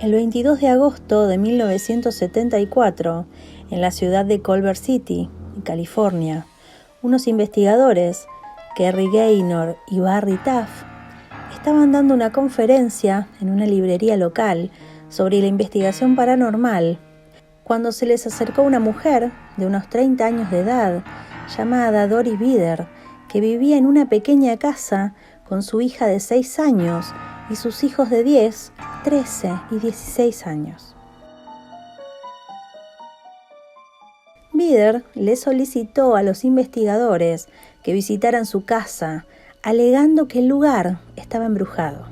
El 22 de agosto de 1974, en la ciudad de Culver City, en California, unos investigadores, Kerry Gaynor y Barry Taff, estaban dando una conferencia en una librería local sobre la investigación paranormal, cuando se les acercó una mujer de unos 30 años de edad, llamada Doris Bider, que vivía en una pequeña casa con su hija de 6 años y sus hijos de 10, 13 y 16 años. Bider le solicitó a los investigadores que visitaran su casa, alegando que el lugar estaba embrujado.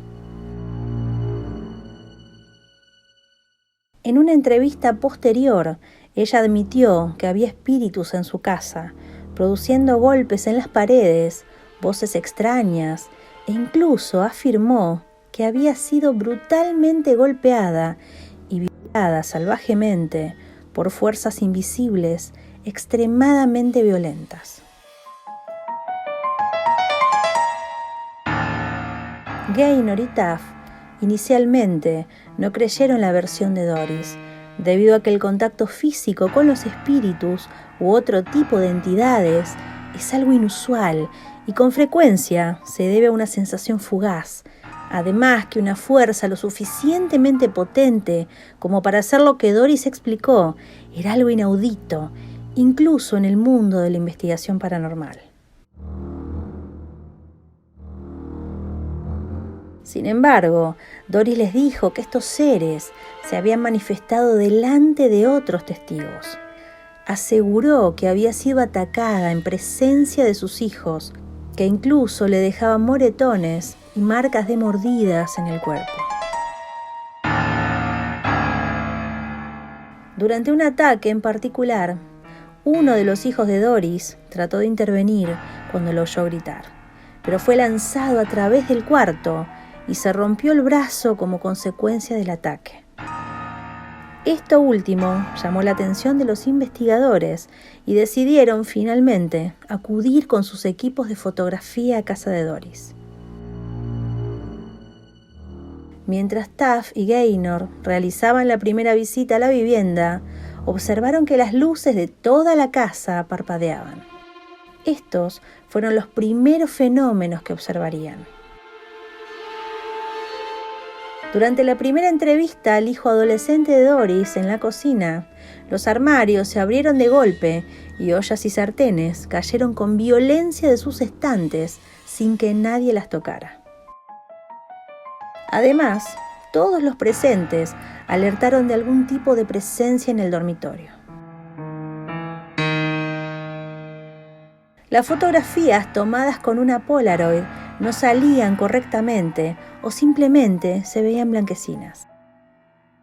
En una entrevista posterior, ella admitió que había espíritus en su casa, produciendo golpes en las paredes, voces extrañas, e incluso afirmó que había sido brutalmente golpeada y violada salvajemente por fuerzas invisibles extremadamente violentas. Gaynor y Taff inicialmente no creyeron la versión de Doris, debido a que el contacto físico con los espíritus u otro tipo de entidades es algo inusual y con frecuencia se debe a una sensación fugaz, además que una fuerza lo suficientemente potente como para hacer lo que Doris explicó era algo inaudito, incluso en el mundo de la investigación paranormal. Sin embargo, Doris les dijo que estos seres se habían manifestado delante de otros testigos. Aseguró que había sido atacada en presencia de sus hijos, que incluso le dejaban moretones y marcas de mordidas en el cuerpo. Durante un ataque en particular, uno de los hijos de Doris trató de intervenir cuando lo oyó gritar, pero fue lanzado a través del cuarto y se rompió el brazo como consecuencia del ataque. Esto último llamó la atención de los investigadores y decidieron finalmente acudir con sus equipos de fotografía a casa de Doris. Mientras Taff y Gaynor realizaban la primera visita a la vivienda, observaron que las luces de toda la casa parpadeaban. Estos fueron los primeros fenómenos que observarían. Durante la primera entrevista al hijo adolescente de Doris en la cocina, los armarios se abrieron de golpe y ollas y sartenes cayeron con violencia de sus estantes sin que nadie las tocara. Además, todos los presentes alertaron de algún tipo de presencia en el dormitorio. Las fotografías tomadas con una Polaroid no salían correctamente o simplemente se veían blanquecinas.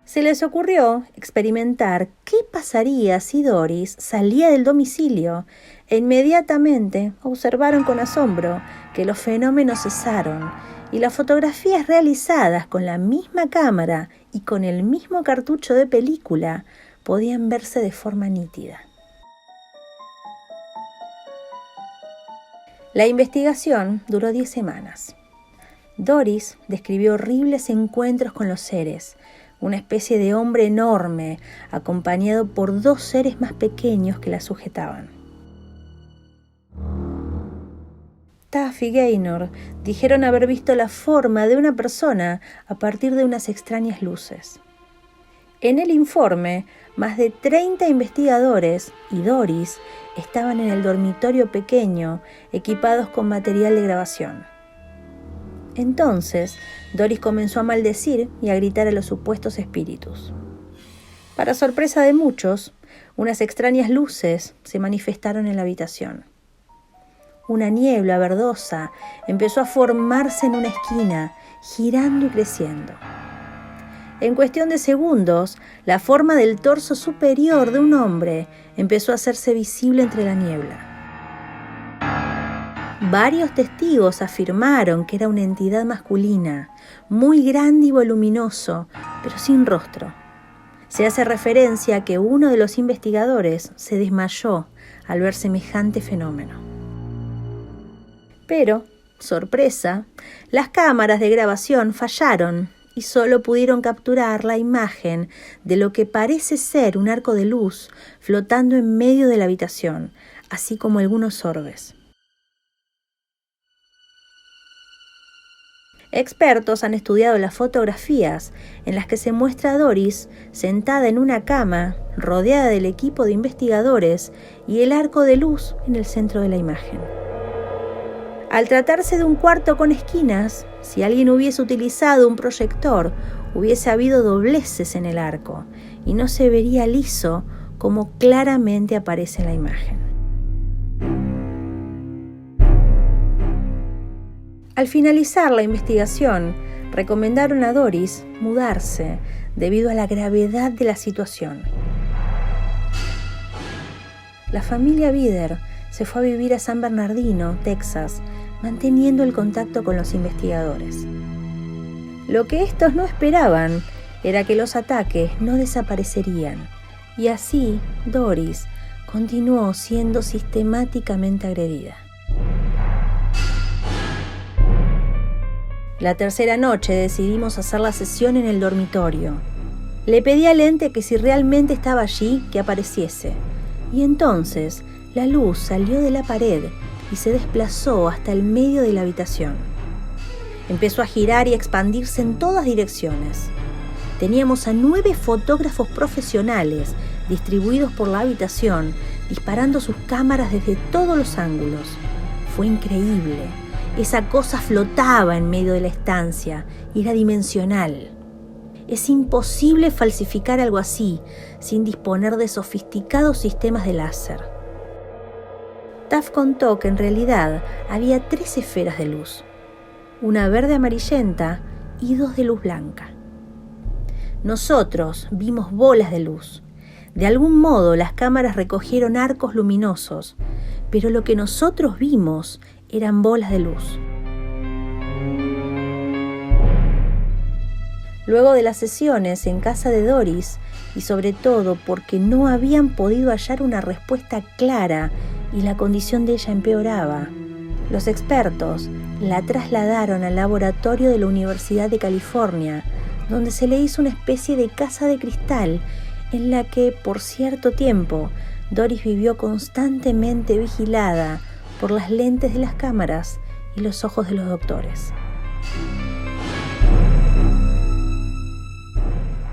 Se les ocurrió experimentar qué pasaría si Doris salía del domicilio e inmediatamente observaron con asombro que los fenómenos cesaron y las fotografías realizadas con la misma cámara y con el mismo cartucho de película podían verse de forma nítida. La investigación duró 10 semanas. Doris describió horribles encuentros con los seres, una especie de hombre enorme, acompañado por 2 seres más pequeños que la sujetaban. Taff y Gaynor dijeron haber visto la forma de una persona a partir de unas extrañas luces. En el informe, más de 30 investigadores y Doris estaban en el dormitorio pequeño, equipados con material de grabación. Entonces, Doris comenzó a maldecir y a gritar a los supuestos espíritus. Para sorpresa de muchos, unas extrañas luces se manifestaron en la habitación. Una niebla verdosa empezó a formarse en una esquina, girando y creciendo. En cuestión de segundos, la forma del torso superior de un hombre empezó a hacerse visible entre la niebla. Varios testigos afirmaron que era una entidad masculina, muy grande y voluminoso, pero sin rostro. Se hace referencia a que uno de los investigadores se desmayó al ver semejante fenómeno. Pero, sorpresa, las cámaras de grabación fallaron y solo pudieron capturar la imagen de lo que parece ser un arco de luz flotando en medio de la habitación, así como algunos orbes. Expertos han estudiado las fotografías en las que se muestra a Doris sentada en una cama, rodeada del equipo de investigadores y el arco de luz en el centro de la imagen. Al tratarse de un cuarto con esquinas, si alguien hubiese utilizado un proyector, hubiese habido dobleces en el arco y no se vería liso como claramente aparece en la imagen. Al finalizar la investigación, recomendaron a Doris mudarse debido a la gravedad de la situación. La familia Bider se fue a vivir a San Bernardino, Texas, manteniendo el contacto con los investigadores. Lo que estos no esperaban era que los ataques no desaparecerían, y así Doris continuó siendo sistemáticamente agredida. La tercera noche decidimos hacer la sesión en el dormitorio. Le pedí al ente que si realmente estaba allí, que apareciese. Y entonces la luz salió de la pared y se desplazó hasta el medio de la habitación. Empezó a girar y a expandirse en todas direcciones. Teníamos a 9 fotógrafos profesionales distribuidos por la habitación, disparando sus cámaras desde todos los ángulos. Fue increíble. Esa cosa flotaba en medio de la estancia y era dimensional. Es imposible falsificar algo así sin disponer de sofisticados sistemas de láser. Taft contó que en realidad había 3 esferas de luz, una verde amarillenta y 2 de luz blanca. Nosotros vimos bolas de luz. De algún modo las cámaras recogieron arcos luminosos, pero lo que nosotros vimos eran bolas de luz. Luego de las sesiones en casa de Doris, y sobre todo porque no habían podido hallar una respuesta clara y la condición de ella empeoraba, los expertos la trasladaron al laboratorio de la Universidad de California, donde se le hizo una especie de casa de cristal en la que, por cierto tiempo, Doris vivió constantemente vigilada por las lentes de las cámaras y los ojos de los doctores.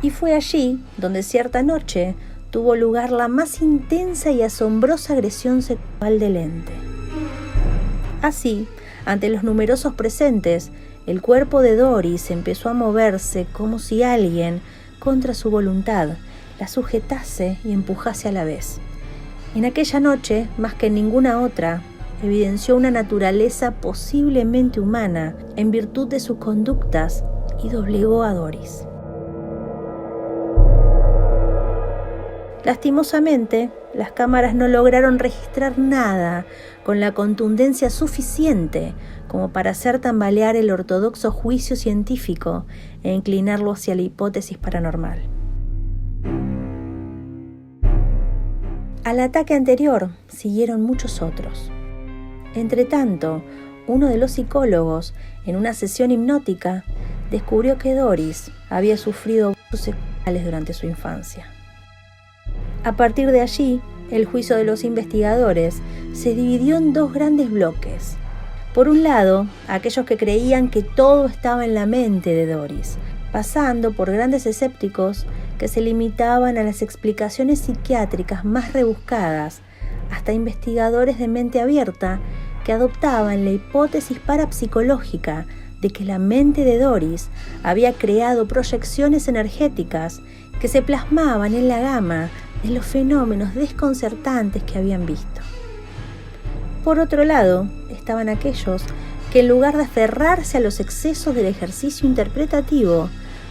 Y fue allí donde cierta noche tuvo lugar la más intensa y asombrosa agresión sexual del ente. Así, ante los numerosos presentes, el cuerpo de Doris empezó a moverse como si alguien, contra su voluntad, la sujetase y empujase a la vez. En aquella noche, más que en ninguna otra, evidenció una naturaleza posiblemente humana en virtud de sus conductas y doblegó a Doris. Lastimosamente, las cámaras no lograron registrar nada con la contundencia suficiente como para hacer tambalear el ortodoxo juicio científico e inclinarlo hacia la hipótesis paranormal. Al ataque anterior siguieron muchos otros. Entretanto, uno de los psicólogos, en una sesión hipnótica, descubrió que Doris había sufrido abusos sexuales durante su infancia. A partir de allí, el juicio de los investigadores se dividió en 2 grandes bloques. Por un lado, aquellos que creían que todo estaba en la mente de Doris, pasando por grandes escépticos que se limitaban a las explicaciones psiquiátricas más rebuscadas, hasta investigadores de mente abierta que adoptaban la hipótesis parapsicológica de que la mente de Doris había creado proyecciones energéticas que se plasmaban en la gama de los fenómenos desconcertantes que habían visto. Por otro lado, estaban aquellos que en lugar de aferrarse a los excesos del ejercicio interpretativo,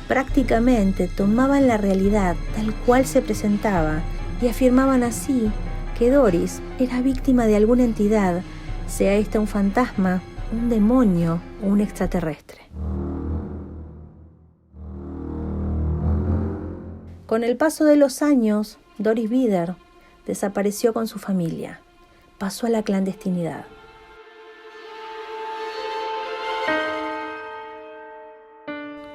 prácticamente tomaban la realidad tal cual se presentaba y afirmaban así que Doris era víctima de alguna entidad, sea esta un fantasma, un demonio o un extraterrestre. Con el paso de los años, Doris Bider desapareció con su familia, pasó a la clandestinidad.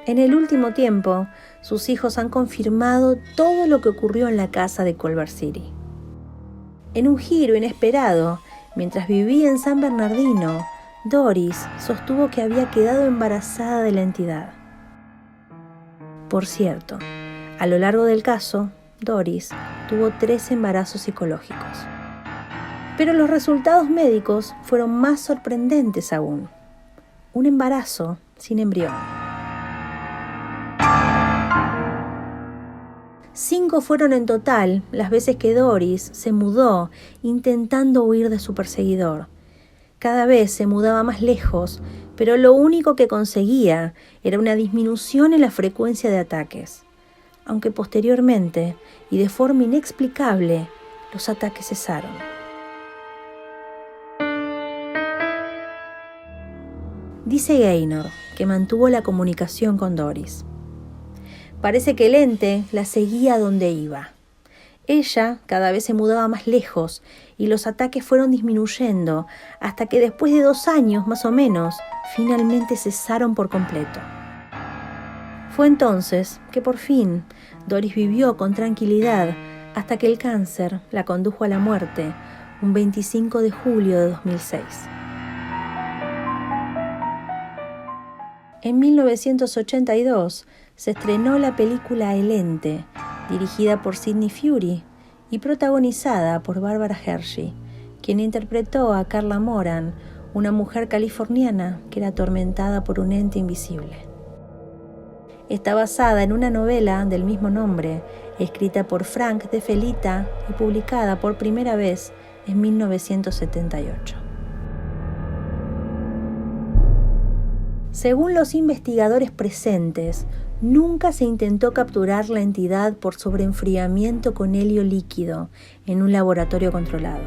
En el último tiempo, sus hijos han confirmado todo lo que ocurrió en la casa de Culver City. En un giro inesperado, mientras vivía en San Bernardino, Doris sostuvo que había quedado embarazada de la entidad. Por cierto, a lo largo del caso, Doris tuvo 3 embarazos psicológicos. Pero los resultados médicos fueron más sorprendentes aún. Un embarazo sin embrión. 5 fueron en total las veces que Doris se mudó intentando huir de su perseguidor. Cada vez se mudaba más lejos, pero lo único que conseguía era una disminución en la frecuencia de ataques. Aunque posteriormente, y de forma inexplicable, los ataques cesaron. Dice Gaynor que mantuvo la comunicación con Doris. Parece que el ente la seguía donde iba. Ella cada vez se mudaba más lejos y los ataques fueron disminuyendo hasta que después de 2 años más o menos, finalmente cesaron por completo. Fue entonces que por fin Doris vivió con tranquilidad hasta que el cáncer la condujo a la muerte un 25 de julio de 2006. En 1982 se estrenó la película El Ente, dirigida por Sidney Furie y protagonizada por Barbara Hershey, quien interpretó a Carla Moran, una mujer californiana que era atormentada por un ente invisible. Está basada en una novela del mismo nombre, escrita por Frank de Felita y publicada por primera vez en 1978. Según los investigadores presentes, nunca se intentó capturar la entidad por sobreenfriamiento con helio líquido en un laboratorio controlado.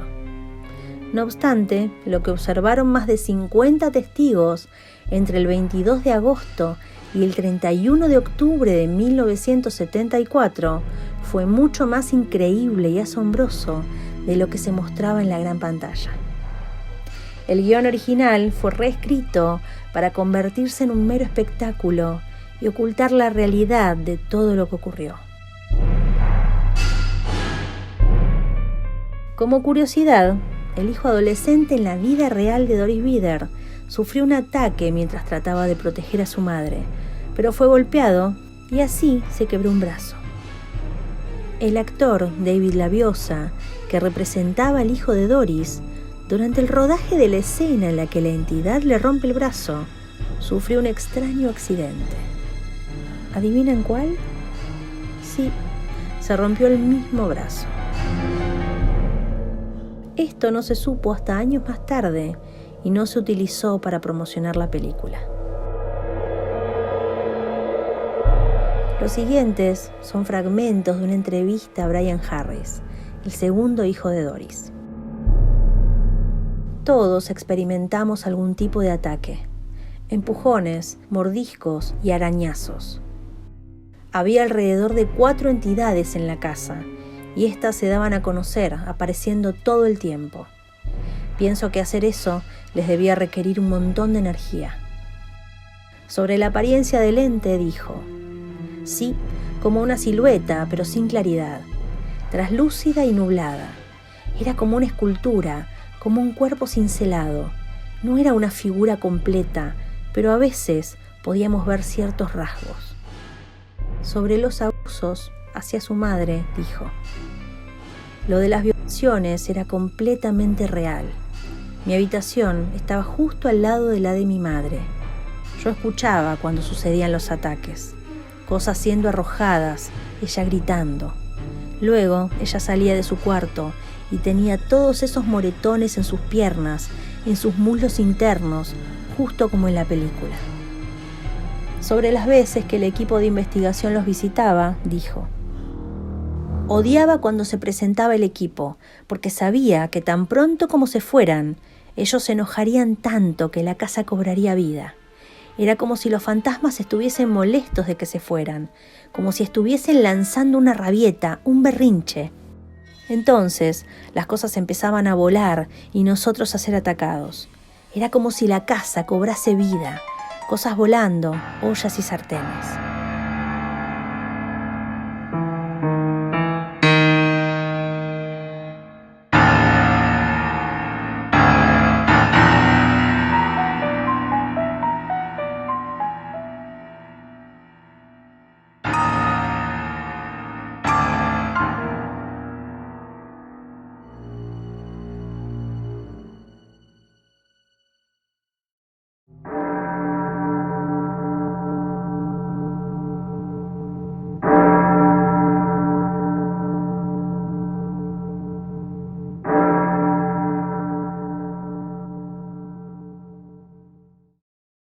No obstante, lo que observaron más de 50 testigos entre el 22 de agosto y el 31 de octubre de 1974 fue mucho más increíble y asombroso de lo que se mostraba en la gran pantalla. El guión original fue reescrito para convertirse en un mero espectáculo y ocultar la realidad de todo lo que ocurrió. Como curiosidad, el hijo adolescente en la vida real de Doris Bider sufrió un ataque mientras trataba de proteger a su madre, pero fue golpeado y así se quebró un brazo. El actor David Laviosa, que representaba al hijo de Doris, durante el rodaje de la escena en la que la entidad le rompe el brazo, sufrió un extraño accidente. ¿Adivinan cuál? Sí, se rompió el mismo brazo. Esto no se supo hasta años más tarde y no se utilizó para promocionar la película. Los siguientes son fragmentos de una entrevista a Brian Harris, el segundo hijo de Doris. Todos experimentamos algún tipo de ataque, empujones, mordiscos y arañazos. Había alrededor de 4 entidades en la casa y éstas se daban a conocer, apareciendo todo el tiempo. Pienso que hacer eso les debía requerir un montón de energía. Sobre la apariencia del ente dijo: sí, como una silueta, pero sin claridad, traslúcida y nublada. Era como una escultura, como un cuerpo cincelado. No era una figura completa, pero a veces podíamos ver ciertos rasgos. Sobre los abusos hacia su madre, dijo: lo de las violaciones era completamente real. Mi habitación estaba justo al lado de la de mi madre. Yo escuchaba cuando sucedían los ataques, cosas siendo arrojadas, ella gritando. Luego ella salía de su cuarto y tenía todos esos moretones en sus piernas, en sus muslos internos, justo como en la película. Sobre las veces que el equipo de investigación los visitaba, dijo: odiaba cuando se presentaba el equipo, porque sabía que tan pronto como se fueran, ellos se enojarían tanto que la casa cobraría vida. Era como si los fantasmas estuviesen molestos de que se fueran, como si estuviesen lanzando una rabieta, un berrinche. Entonces, las cosas empezaban a volar y nosotros a ser atacados. Era como si la casa cobrase vida. cosas volando, ollas y sartenes.